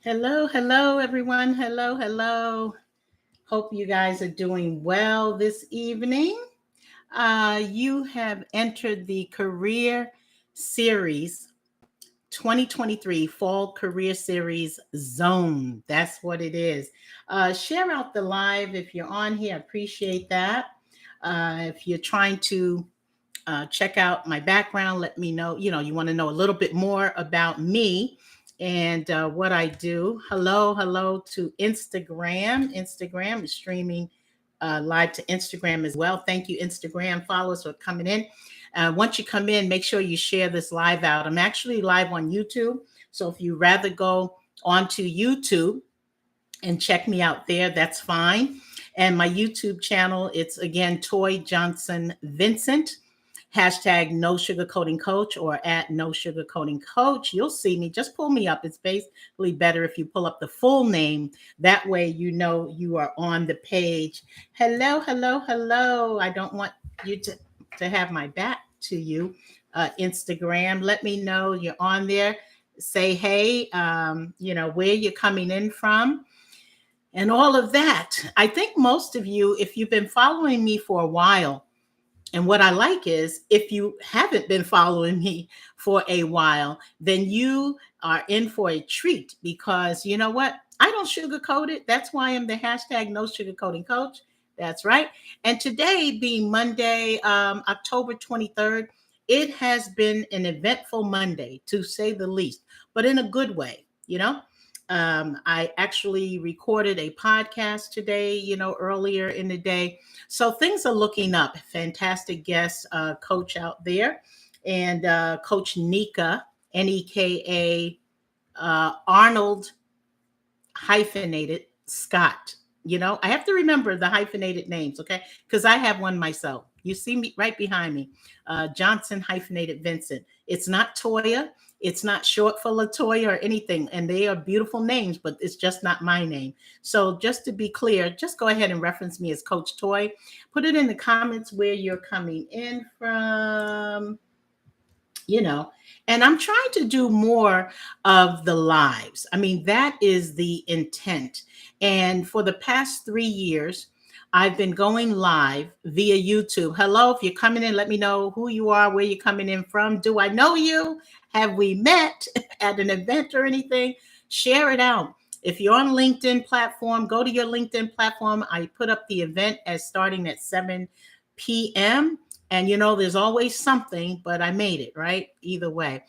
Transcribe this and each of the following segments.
Hello, hello, everyone. Hello, hello. Hope you guys are doing well this evening. You have entered the Career Series 2023 Fall Career Series Zone. That's what it is. Share out the live if you're on here. I appreciate that. If you're trying to check out my background, let me know. You want to know a little bit more about me and what I do. Hello, hello to Instagram. Instagram is streaming live to Instagram as well. Thank you, Instagram followers, for coming in. Once you come in, make sure you share this live out. I'm actually live on YouTube. So if you rather go onto YouTube and check me out there, that's fine. And my YouTube channel, it's again, Toy Johnson Vincent. Hashtag no sugarcoating coach or at no sugarcoating coach. You'll see me. Just pull me up. It's basically better if you pull up the full name. That way you know you are on the page. Hello, hello, hello. I don't want you to have my back to you. Instagram, let me know you're on there. Say hey, where you're coming in from and all of that. I think most of you, if you've been following me for a while, and what I like is if you haven't been following me for a while, then you are in for a treat because you know what? I don't sugarcoat it. That's why I'm the hashtag no sugarcoating coach. That's right. And today being Monday, October 23rd, it has been an eventful Monday to say the least, but in a good way. I actually recorded a podcast today, earlier in the day. So things are looking up. Fantastic guest coach out there. And Coach Nika, Neka, Arnold hyphenated Scott. I have to remember the hyphenated names, okay? Because I have one myself. You see me right behind me, Johnson hyphenated Vincent. It's not Toya. It's not short for Latoya or anything. And they are beautiful names, but it's just not my name. So just to be clear, just go ahead and reference me as Coach Toy. Put it in the comments where you're coming in from. And I'm trying to do more of the lives. I mean, that is the intent. And for the past 3 years, I've been going live via YouTube. Hello, if you're coming in, let me know who you are, where you're coming in from. Do I know you? Have we met at an event or anything? Share it out. If you're on LinkedIn platform, go to your LinkedIn platform. I put up the event as starting at 7 p.m. And there's always something, but I made it, right? Either way.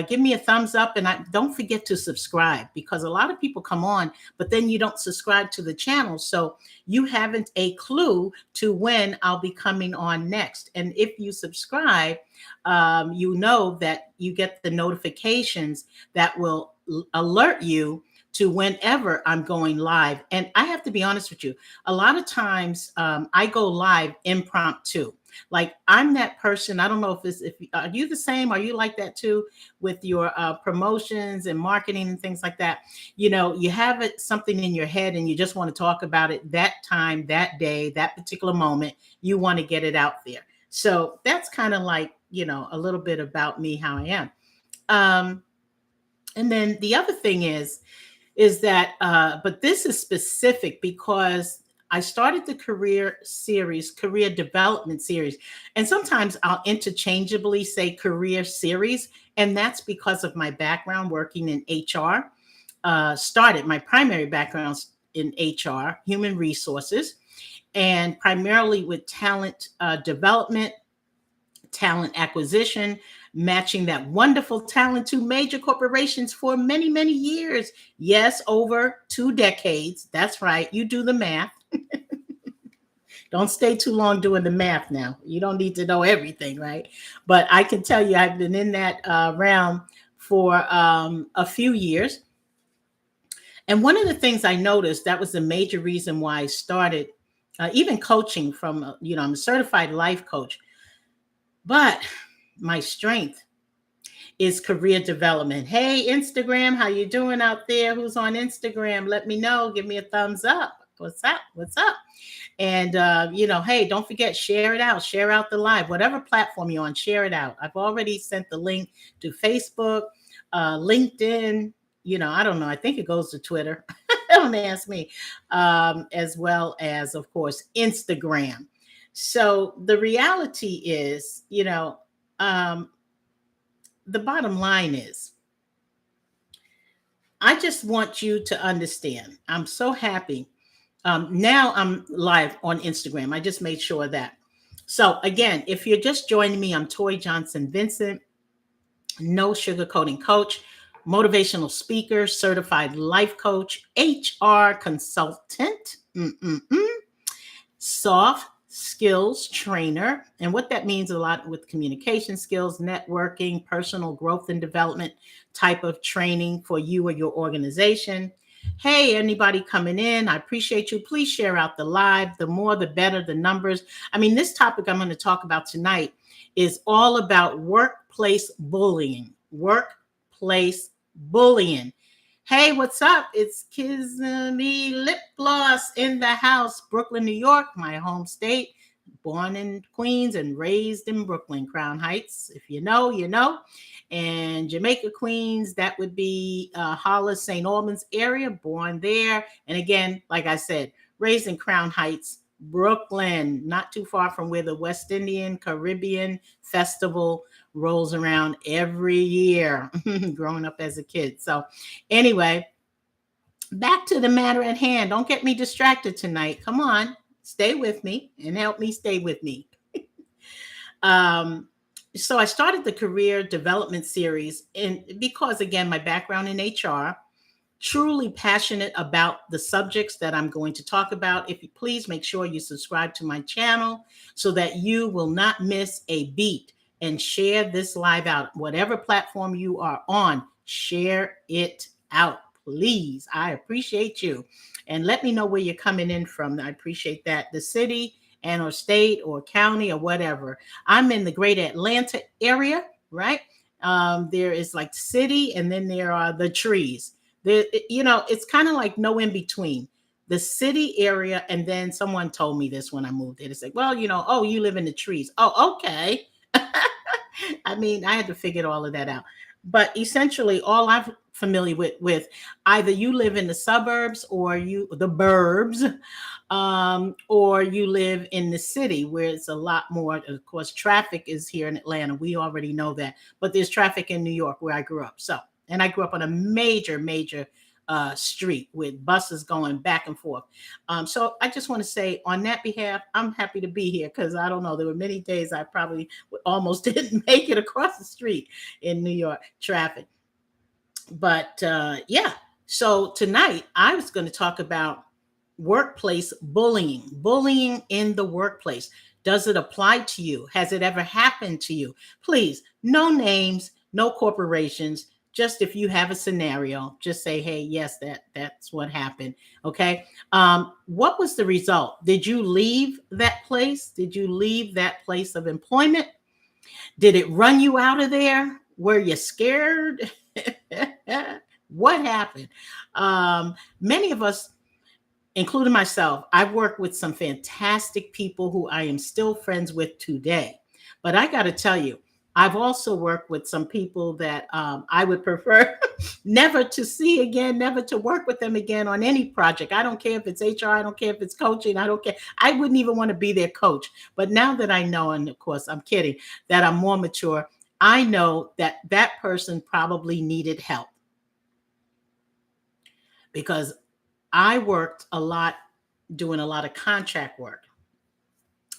Give me a thumbs up and don't forget to subscribe because a lot of people come on, but then you don't subscribe to the channel. So you haven't a clue to when I'll be coming on next. And if you subscribe, you know that you get the notifications that will alert you to whenever I'm going live. And I have to be honest with you, a lot of times I go live impromptu. Like I'm that person. I don't know if are you the same? Are you like that too with your promotions and marketing and things like that? You have something in your head and you just want to talk about it that time, that day, that particular moment. You want to get it out there. So that's kind of like, a little bit about me, how I am. And then the other thing is that, but this is specific because I started the career development series. And sometimes I'll interchangeably say career series. And that's because of my background working in HR. Started my primary background in HR, human resources, and primarily with talent development, talent acquisition, matching that wonderful talent to major corporations for many, many years. Yes, over 2 decades. That's right. You do the math. Don't stay too long doing the math now. You don't need to know everything, right? But I can tell you I've been in that realm for a few years. And one of the things I noticed, that was the major reason why I started even coaching from, I'm a certified life coach. But my strength is career development. Hey, Instagram, how you doing out there? Who's on Instagram? Let me know. Give me a thumbs up. What's up? What's up? And, hey, don't forget, share it out. Share out the live. Whatever platform you're on, share it out. I've already sent the link to Facebook, LinkedIn, I don't know. I think it goes to Twitter. Don't ask me. As well as, of course, Instagram. So the reality is, um, the bottom line is, I just want you to understand. I'm so happy. Now I'm live on Instagram. I just made sure of that. So again, if you're just joining me, I'm Toy Johnson-Vincent, no sugarcoating coach, motivational speaker, certified life coach, HR consultant. Soft skills trainer. And what that means a lot with communication skills, networking, personal growth and development type of training for you or your organization. Hey, anybody coming in, I appreciate you. Please share out the live. The more, the better, the numbers. I mean, this topic I'm going to talk about tonight is all about workplace bullying. Workplace bullying. Hey, what's up? It's Kiss Me Lip Gloss in the house, Brooklyn, New York, my home state. Born in Queens and raised in Brooklyn, Crown Heights. If you know, you know. And Jamaica, Queens, that would be Hollis, St. Albans area, born there. And again, like I said, raised in Crown Heights, Brooklyn, not too far from where the West Indian Caribbean Festival rolls around every year, growing up as a kid. So anyway, back to the matter at hand. Don't get me distracted tonight. Come on, stay with me and help me stay with me. So I started the career development series, and because again, my background in HR, truly passionate about the subjects that I'm going to talk about. If you please make sure you subscribe to my channel so that you will not miss a beat, and share this live out. Whatever platform you are on, share it out, please. I appreciate you. And let me know where you're coming in from. I appreciate that. The city and or state or county or whatever. I'm in the greater Atlanta area, right? There is like city, and then there are the trees. There, it's kind of like no in between. The city area, and then someone told me this when I moved there. They said, well, oh, you live in the trees. Oh, okay. I mean, I had to figure all of that out. But essentially, all I'm familiar with either you live in the suburbs or the burbs, or you live in the city where it's a lot more. Of course, traffic is here in Atlanta. We already know that, but there's traffic in New York where I grew up. So, and I grew up on a major street with buses going back and forth. So I just want to say on that behalf, I'm happy to be here because I don't know, there were many days I probably almost didn't make it across the street in New York traffic. But yeah, so tonight I was going to talk about workplace bullying in the workplace. Does it apply to you? Has it ever happened to you? Please, no names, no corporations. Just if you have a scenario, just say, hey, yes, that's what happened. Okay. What was the result? Did you leave that place? Did you leave that place of employment? Did it run you out of there? Were you scared? What happened? Many of us, including myself, I've worked with some fantastic people who I am still friends with today. But I got to tell you, I've also worked with some people that I would prefer never to see again, never to work with them again on any project. I don't care if it's HR, I don't care if it's coaching, I don't care. I wouldn't even want to be their coach. But now that I know, and of course I'm kidding, that I'm more mature, I know that that person probably needed help, because I worked a lot doing a lot of contract work,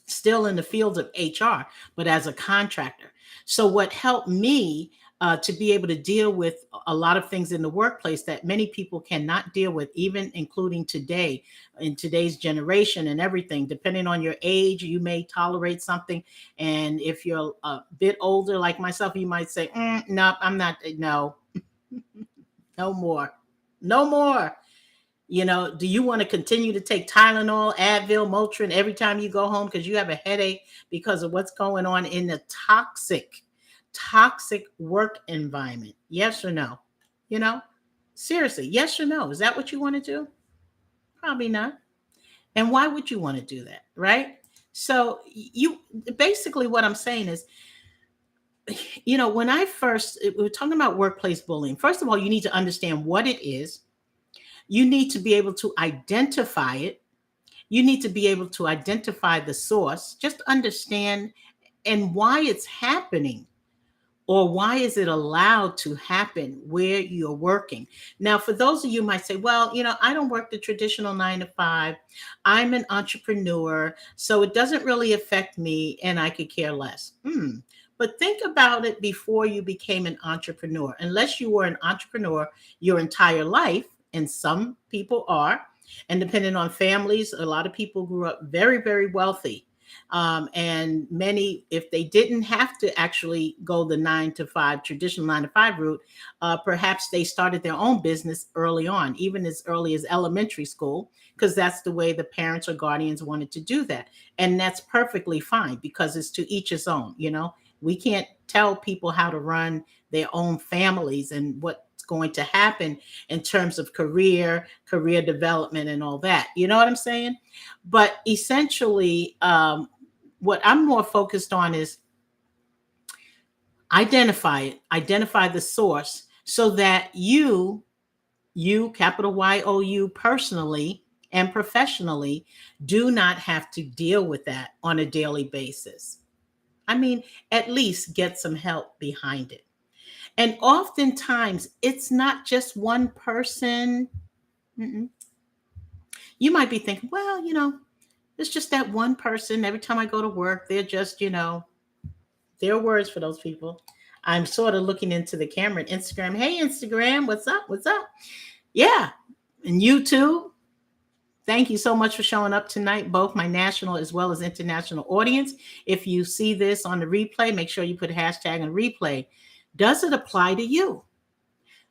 still in the field of HR, but as a contractor. So, what helped me to be able to deal with a lot of things in the workplace that many people cannot deal with, even including today, in today's generation and everything, depending on your age, you may tolerate something. And if you're a bit older, like myself, you might say, no, I'm not, no, no more, no more. Do you want to continue to take Tylenol, Advil, Motrin every time you go home because you have a headache because of what's going on in the toxic work environment? Yes or no? Seriously, yes or no? Is that what you want to do? Probably not. And why would you want to do that? Right? So you basically what I'm saying is when we're talking about workplace bullying, first of all, you need to understand what it is. You need to be able to identify it. You need to be able to identify the source, just understand and why it's happening, or why is it allowed to happen where you're working. Now, for those of you might say, well, I don't work the traditional 9 to 5. I'm an entrepreneur, so it doesn't really affect me and I could care less. But think about it before you became an entrepreneur. Unless you were an entrepreneur your entire life, and some people are, and depending on families, a lot of people grew up very, very wealthy. And many, if they didn't have to actually go the 9 to 5, traditional 9 to 5 route, perhaps they started their own business early on, even as early as elementary school, because that's the way the parents or guardians wanted to do that. And that's perfectly fine, because it's to each his own. We can't tell people how to run their own families and what's going to happen in terms of career development and all that. You know what I'm saying? But essentially, what I'm more focused on is identify the source, so that you, capital YOU, personally and professionally, do not have to deal with that on a daily basis. I mean, at least get some help behind it. And oftentimes, it's not just one person. Mm-mm. You might be thinking, well, it's just that one person. Every time I go to work, they're just, there are words for those people. I'm sort of looking into the camera and Instagram. Hey, Instagram, what's up? What's up? Yeah. And YouTube, thank you so much for showing up tonight, both my national as well as international audience. If you see this on the replay, make sure you put hashtag on replay. Does it apply to you?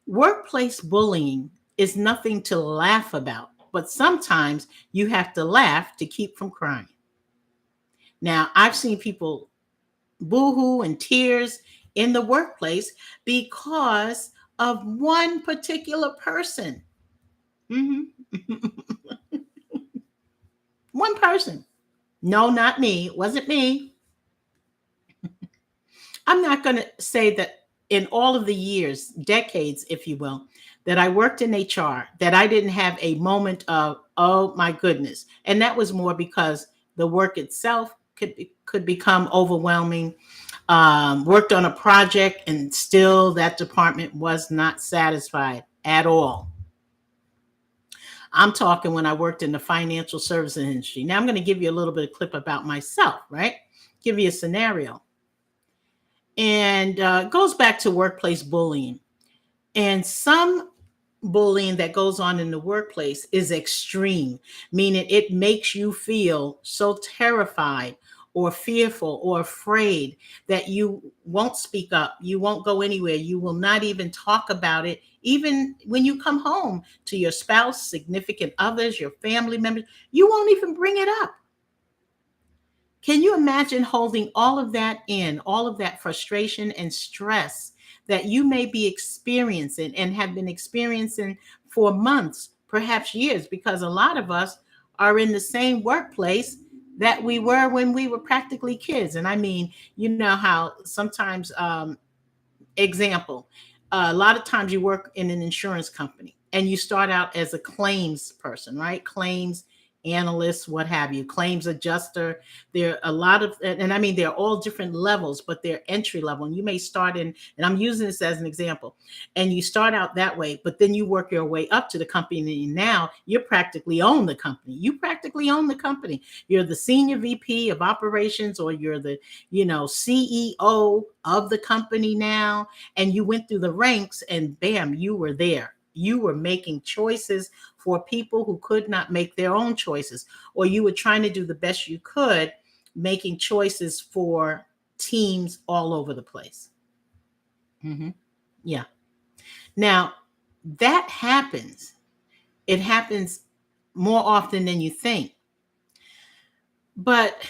Workplace bullying is nothing to laugh about, but sometimes you have to laugh to keep from crying. Now, I've seen people boohoo and tears in the workplace because of one particular person. One person. No, not me. It wasn't me. I'm not going to say that in all of the years, decades, if you will, that I worked in HR, that I didn't have a moment of, oh my goodness. And that was more because the work itself could become overwhelming. Worked on a project and still that department was not satisfied at all. I'm talking when I worked in the financial services industry. Now I'm going to give you a little bit of clip about myself, right? Give you a scenario. And it goes back to workplace bullying. And some bullying that goes on in the workplace is extreme, meaning it makes you feel so terrified or fearful or afraid that you won't speak up, you won't go anywhere, you will not even talk about it, even when you come home to your spouse, significant others, your family members, you won't even bring it up. Can you imagine holding all of that in, all of that frustration and stress that you may be experiencing and have been experiencing for months, perhaps years, because a lot of us are in the same workplace that we were when we were practically kids. And I mean, you know how sometimes, example, a lot of times you work in an insurance company and you start out as a claims person, right? Claims analyst, what have you, claims adjuster. There are a lot of, and I mean, they're all different levels, but they're entry level. And you may start in, and I'm using this as an example, and you start out that way, but then you work your way up to the company. And now you practically own the company. You practically own the company. You're the senior VP of operations, or you're the, CEO of the company now. And you went through the ranks and bam, you were there. You were making choices for people who could not make their own choices, or you were trying to do the best you could, making choices for teams all over the place. Yeah. Now, that happens. It happens more often than you think. But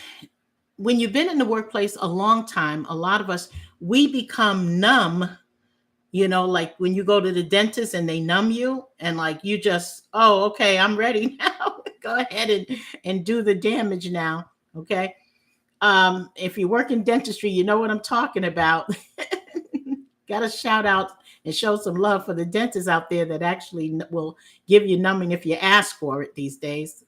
when you've been in the workplace a long time, a lot of us, we become numb. Like when you go to the dentist and they numb you and like you just, oh, okay, I'm ready now. Go ahead and do the damage now. Okay. If you work in dentistry, you know what I'm talking about. Got to shout out and show some love for the dentists out there that actually will give you numbing if you ask for it these days.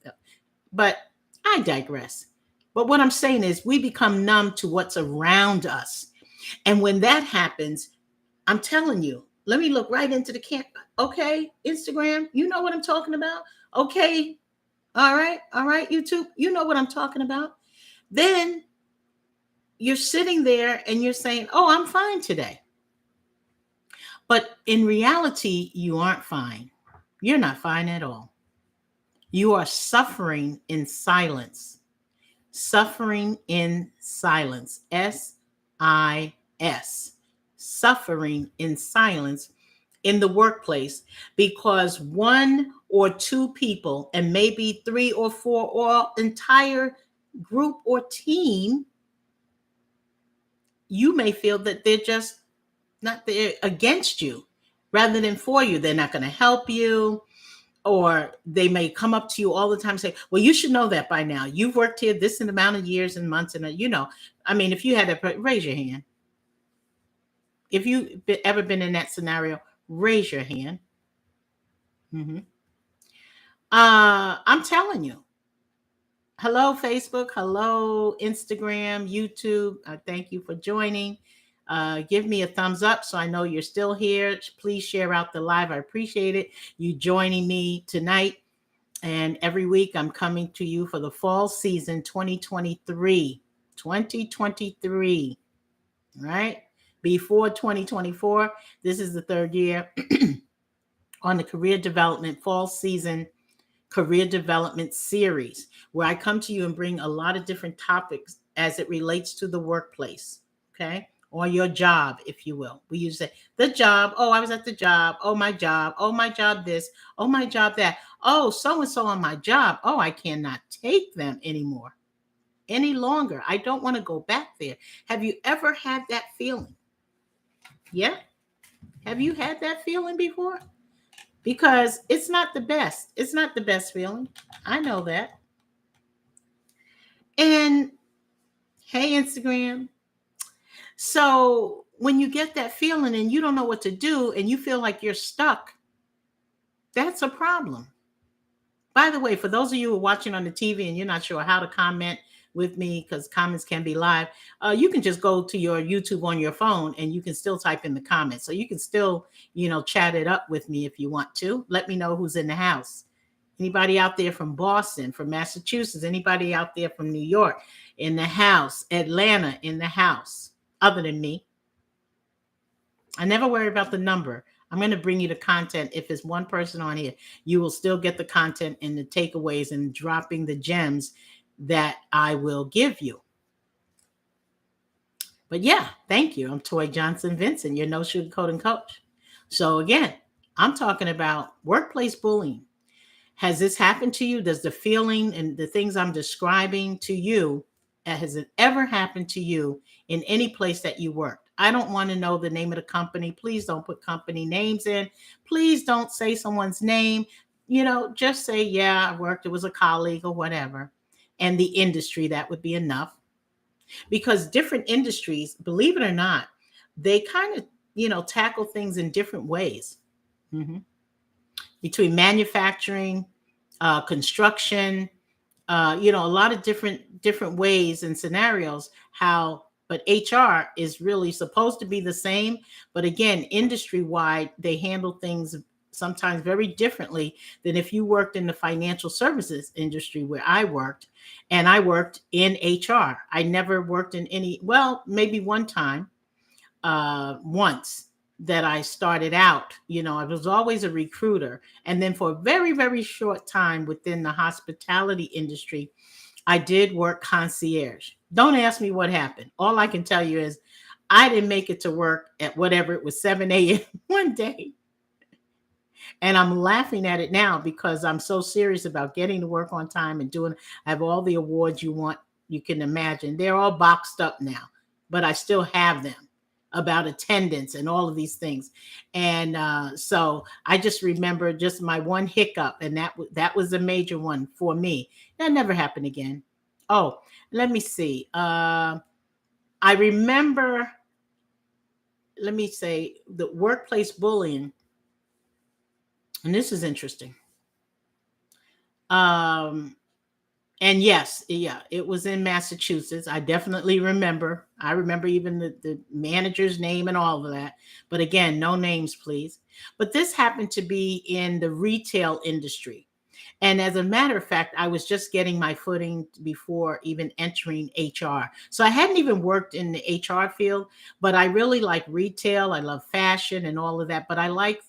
But I digress. But what I'm saying is we become numb to what's around us. And when that happens, I'm telling you, let me look right into the camera. Okay, Instagram, you know what I'm talking about? Okay, all right, YouTube, you know what I'm talking about. Then you're sitting there and you're saying, oh, I'm fine today. But in reality, you aren't fine. You're not fine at all. You are suffering in silence. Suffering in silence. SIS. Suffering in silence in the workplace because one or two people, and maybe three or four, or entire group or team, you may feel that they're just not there against you rather than for you. They're not going to help you. Or they may come up to you all the time and say, well, you should know that by now. You've worked here this amount of years and months. And, I mean, if you had to raise your hand. If you've ever been in that scenario, raise your hand. Mm-hmm. I'm telling you. Hello, Facebook. Hello, Instagram, YouTube. Thank you for joining. Give me a thumbs up so I know you're still here. Please share out the live. I appreciate it. You joining me tonight. And every week I'm coming to you for the fall season 2023. 2023. Right? Before 2024. This is the third year on the career development fall season career development series, where I come to you and bring a lot of different topics as it relates to the workplace. Okay. Or your job, if you will. We use it. The job. Oh, I was at the job. Oh, my job. Oh, my job this. Oh, my job that. Oh, so-and-so on my job. Oh, I cannot take them anymore. Any longer. I don't want to go back there. Have you ever had that feeling? Yeah. Have you had that feeling before? Because it's not the best. It's not the best feeling. I know that. And hey, Instagram. So when you get that feeling and you don't know what to do and you feel like you're stuck, that's a problem. By the way, for those of you who are watching on the TV and you're not sure how to comment with me, because comments can be live, you can just go to your YouTube on your phone and you can still type in the comments. So you can still, chat it up with me if you want to. Let me know who's in the house. Anybody out there from Boston, from Massachusetts, anybody out there from New York in the house, Atlanta in the house, other than me. I never worry about the number. I'm going to bring you the content. If it's one person on here, you will still get the content and the takeaways and dropping the gems that I will give you. But yeah, thank you. I'm Toy Johnson-Vincent, your no sugarcoating coach. So again, I'm talking about workplace bullying. Has this happened to you? Does the feeling and the things I'm describing to you, has it ever happened to you in any place that you worked? I don't want to know the name of the company. Please don't put company names in. Please don't say someone's name. Just say, yeah, I worked. It was a colleague or whatever. And the industry, that would be enough. Because different industries, believe it or not, they kind of, tackle things in different ways. Mm-hmm. Between manufacturing, construction, a lot of different ways and scenarios but HR is really supposed to be the same. But again, industry wide, they handle things sometimes very differently than if you worked in the financial services industry where I worked, and I worked in HR. I never worked in maybe one time, once that I started out. I was always a recruiter. And then for a very, very short time within the hospitality industry, I did work concierge. Don't ask me what happened. All I can tell you is I didn't make it to work at whatever it was, 7 a.m. one day. And I'm laughing at it now because I'm so serious about getting to work on time and I have all the awards you can imagine. They're all boxed up now, but I still have them about attendance and all of these things. And so I just remember just my one hiccup, and that was a major one for me. That never happened again. Oh, let me see. I remember let me say, the workplace bullying, and this is interesting. Um, and yes, yeah, it was in Massachusetts. I definitely remember. I remember even the manager's name and all of that. But again, no names, please. But this happened to be in the retail industry. And as a matter of fact, I was just getting my footing before even entering HR. So I hadn't even worked in the HR field, but I really like retail. I love fashion and all of that. But I like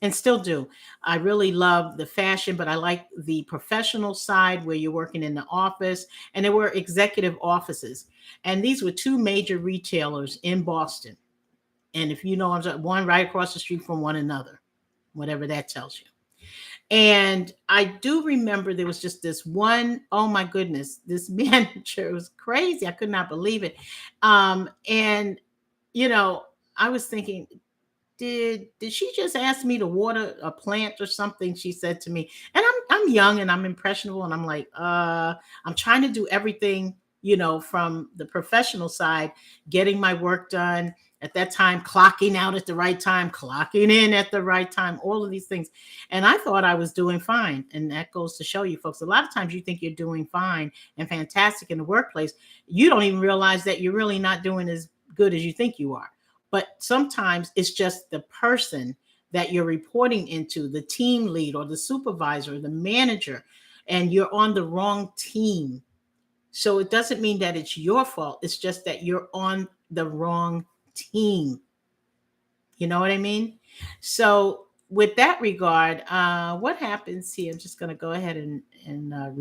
and still do. I really love the fashion, but I like the professional side where you're working in the office. And there were executive offices. And these were two major retailers in Boston. And if you know, I'm one right across the street from one another, whatever that tells you. And I do remember there was just this one, oh my goodness, this manager was crazy. I could not believe it. And you know, I was thinking, did she just ask me to water a plant or something? She said to me. And I'm young and I'm impressionable and I'm like, I'm trying to do everything, from the professional side, getting my work done at that time, clocking out at the right time, clocking in at the right time, all of these things. And I thought I was doing fine. And that goes to show you folks, a lot of times you think you're doing fine and fantastic in the workplace. You don't even realize that you're really not doing as good as you think you are. But sometimes it's just the person that you're reporting into, the team lead or the supervisor or the manager, and you're on the wrong team. So it doesn't mean that it's your fault. It's just that you're on the wrong team. You know what I mean? So with that regard, what happens here? I'm just going to go ahead and